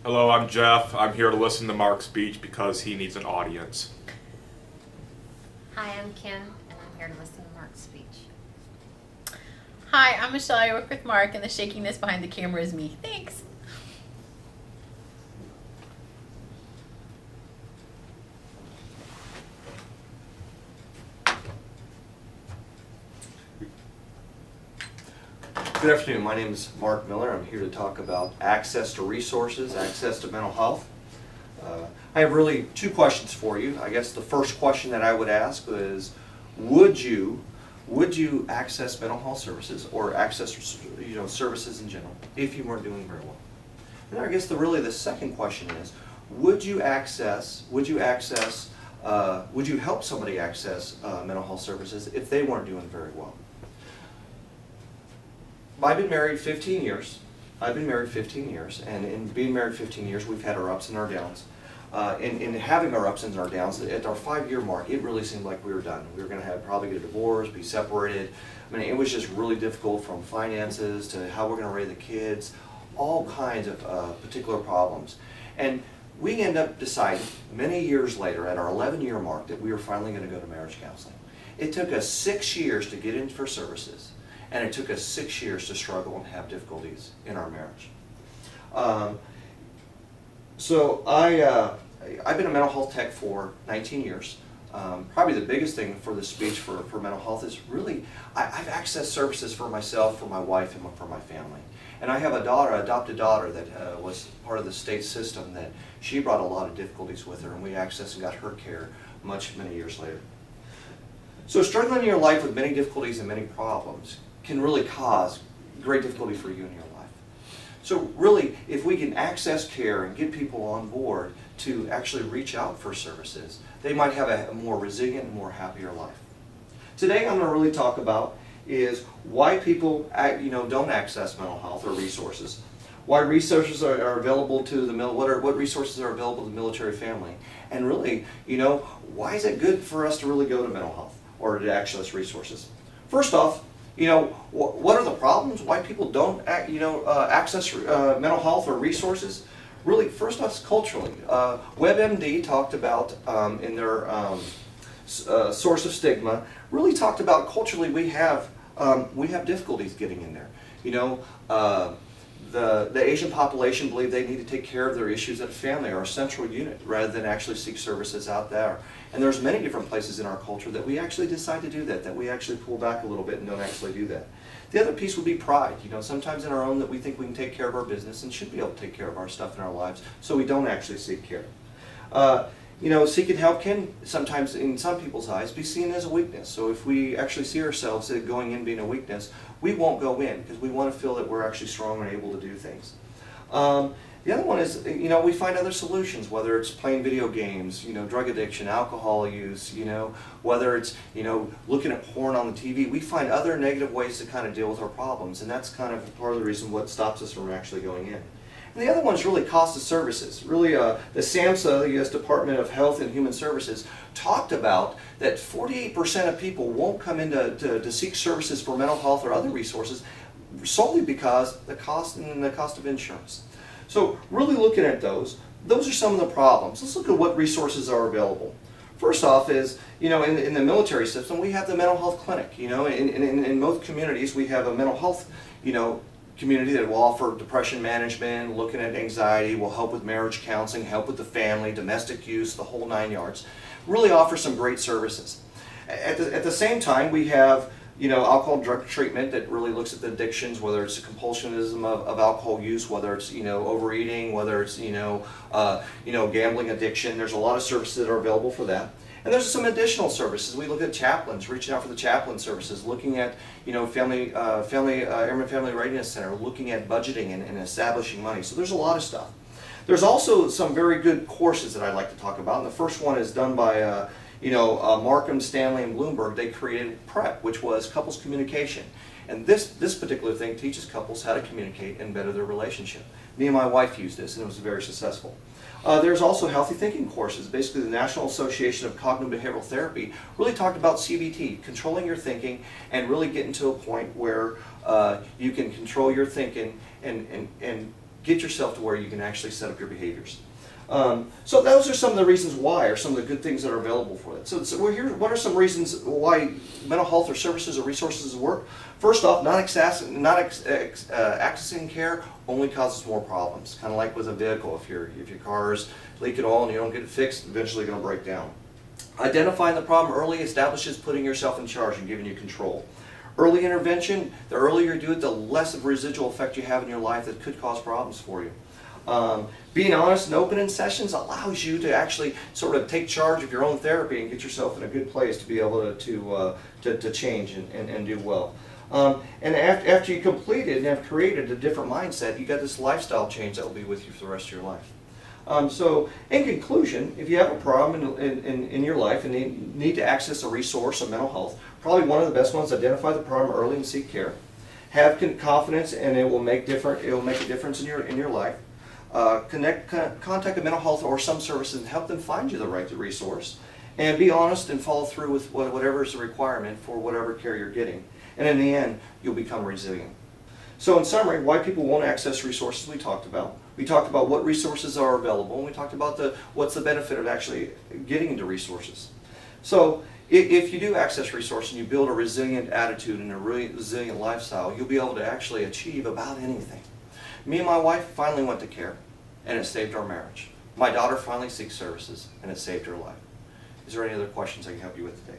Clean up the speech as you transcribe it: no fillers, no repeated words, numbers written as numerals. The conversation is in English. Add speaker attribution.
Speaker 1: Hello, I'm Jeff. I'm here to listen to Mark's speech because he needs an audience.
Speaker 2: Hi, I'm Kim, and I'm here to listen to Mark's speech.
Speaker 3: Hi, I'm Michelle. I work with Mark, and the shakiness behind the camera is me. Thanks.
Speaker 4: Good afternoon. My name is Mark Miller. I'm here to talk about access to resources, access to mental health. I have really two questions for you. I guess the first question that I would ask is, would you access mental health services or access services in general if you weren't doing very well? And I guess the second question is, would you help somebody access mental health services if they weren't doing very well? I've been married 15 years. And in being married 15 years, we've had our ups and our downs. In having our ups and our downs, at our 5-year mark, it really seemed like we were done. We were going to probably get a divorce, be separated. I mean, it was just really difficult, from finances to how we're going to raise the kids, all kinds of particular problems. And we ended up deciding many years later, at our 11-year mark, that we were finally going to go to marriage counseling. It took us 6 years to get in for services. And it took us 6 years to struggle and have difficulties in our marriage. I've been a mental health tech for 19 years. Probably the biggest thing for the speech for mental health is really, I've accessed services for myself, for my wife, and for my family. And I have adopted daughter that was part of the state system that she brought a lot of difficulties with her, and we accessed and got her care many years later. So struggling in your life with many difficulties and many problems can really cause great difficulty for you in your life. So really, if we can access care and get people on board to actually reach out for services, they might have a more resilient and more happier life. Today I'm going to really talk about is why people don't access mental health or resources, why resources are available to the what resources are available to the military family, and really, why is it good for us to really go to mental health or to access resources? First off, what are the problems? Why people don't access mental health or resources? Really, first off, culturally. WebMD talked about in their source of stigma, really talked about culturally we have difficulties getting in there. The Asian population believe they need to take care of their issues at a family or a central unit rather than actually seek services out there. And there's many different places in our culture that we actually decide to do that we actually pull back a little bit and don't actually do that. The other piece would be pride. Sometimes in our own that we think we can take care of our business and should be able to take care of our stuff in our lives, so we don't actually seek care. Seeking help can sometimes, in some people's eyes, be seen as a weakness. So if we actually see ourselves as going in being a weakness, we won't go in because we want to feel that we're actually strong and able to do things. The other one is, we find other solutions, whether it's playing video games, drug addiction, alcohol use, whether it's, looking at porn on the TV. We find other negative ways to kind of deal with our problems, and that's kind of part of the reason what stops us from actually going in. And the other one is really cost of services. Really, the SAMHSA, the U.S. Department of Health and Human Services, talked about that 48% of people won't come in to seek services for mental health or other resources solely because the cost of insurance. So really looking at those are some of the problems. Let's look at what resources are available. First off is, in the military system, we have the mental health clinic. In most communities, we have a mental health, community that will offer depression management, looking at anxiety, will help with marriage counseling, help with the family, domestic use, the whole 9 yards. Really offer some great services. At the same time, we have alcohol and drug treatment that really looks at the addictions, whether it's the compulsionism of alcohol use, whether it's overeating, whether it's gambling addiction. There's a lot of services that are available for that. And there's some additional services. We look at chaplains, reaching out for the chaplain services, looking at Airman Family Readiness Center, looking at budgeting and establishing money. So there's a lot of stuff. There's also some very good courses that I'd like to talk about. And the first one is done by Markham, Stanley, and Bloomberg. They created PrEP, which was couples communication. And this particular thing teaches couples how to communicate and better their relationship. Me and my wife used this, and it was very successful. There's also healthy thinking courses. Basically, the National Association of Cognitive Behavioral Therapy really talked about CBT, controlling your thinking, and really getting to a point where you can control your thinking and get yourself to where you can actually set up your behaviors. So those are some of the reasons why, or some of the good things that are available for it. So we're here. What are some reasons why mental health or services or resources work? First off, not accessing care only causes more problems. Kind of like with a vehicle, if your car's leaking oil and you don't get it fixed, eventually going to break down. Identifying the problem early establishes putting yourself in charge and giving you control. Early intervention, the earlier you do it, the less of a residual effect you have in your life that could cause problems for you. Being honest and open in sessions allows you to actually sort of take charge of your own therapy and get yourself in a good place to be able to change and do well. And after you complete it and have created a different mindset, you got this lifestyle change that will be with you for the rest of your life. So in conclusion, if you have a problem in your life and need to access a resource of mental health, probably one of the best ones, identify the problem early and seek care. Have confidence, and it will make a difference in your life. Contact a mental health or some services and help them find you the right resource. And be honest and follow through with whatever is the requirement for whatever care you're getting. And in the end, you'll become resilient. So in summary, why people won't access resources we talked about. We talked about what resources are available, and we talked about what's the benefit of actually getting into resources. So if you do access resources and you build a resilient attitude and a really resilient lifestyle, you'll be able to actually achieve about anything. Me and my wife finally went to care, and it saved our marriage. My daughter finally seeks services, and it saved her life. Is there any other questions I can help you with today?